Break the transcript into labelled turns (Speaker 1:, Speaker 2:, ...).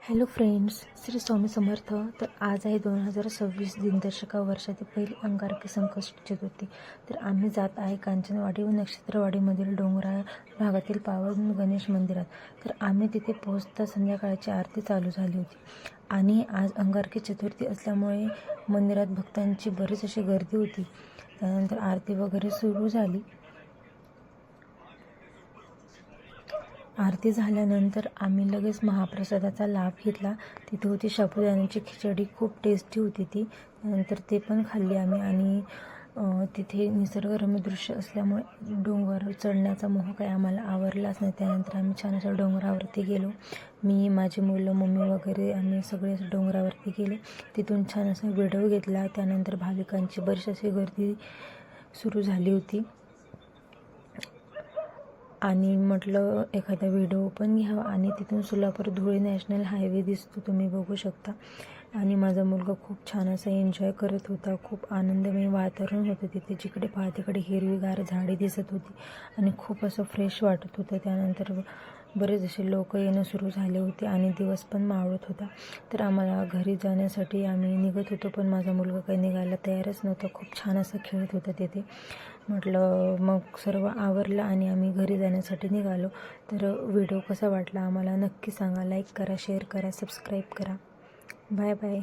Speaker 1: Hello friends, Shri Swami Samarth. तर आज आहे 2026 दिनदर्शिका वर्षातील पहिली अंगारकी संकष्टी चतुर्थी. तर आम्ही जात आहे कांचनवाडी व नक्षत्रवाडीमधील डोंगराळ भागातील पावन गणेश मंदिरात. तर आम्ही तिथे पोहोचता संध्याकाळची आरती चालू झाली होती आणि आज अंगारकी चतुर्थी असल्यामुळे मंदिरात भक्तांची बरीच अशी गर्दी होती. त्यानंतर आरती वगैरे सुरू झाली. आरती झाल्यानंतर आम्ही लगेच महाप्रसादाचा लाभ घेतला. तिथे होती साबुदाण्याची खिचडी, खूप टेस्टी होती ती. त्यानंतर ते पण खाल्ली आम्ही आणि तिथे निसर्गरम्य दृश्य असल्यामुळे डोंगर चढण्याचा मोह काही आम्हाला आवरलाच नाही. त्यानंतर आम्ही छान असं डोंगरावरती गेलो. मी, माझी मुलं, मम्मी वगैरे आम्ही सगळे असं डोंगरावरती गेले. तिथून छान असा व्हिडिओ घेतला. त्यानंतर भाविकांची बरीच अशी गर्दी सुरू झाली होती आणि म्हटलं एखादा व्हिडिओ पण घ्यावा. आणि तिथून सोलापूर धुळे नॅशनल हायवे दिसतो, तुम्ही बघू शकता. आणि माझा मुलगा खूप छान असा एन्जॉय करत होता. खूप आनंदमय वातावरण होतं तिथे. जिकडे पाहा तिकडे हिरवीगार झाडे दिसत होती आणि खूप असं फ्रेश वाटत होतं. त्यानंतर बरेच असे लोक येणं सुरू झाले होते आणि दिवस पण मावळत होता. तर आम्हाला घरी जाण्यासाठी आम्ही निघत होतो, पण माझा मुलगा काही निघायला तयारच नव्हता. खूप छान असं खेळत होता तिथे. म्हटलं मग सर्व आवरलं आणि आम्ही घरी जाण्यासाठी निघालो. तर व्हिडिओ कसा वाटला आम्हाला नक्की सांगा. लाईक करा, शेअर करा, सबस्क्राईब करा. Bye bye.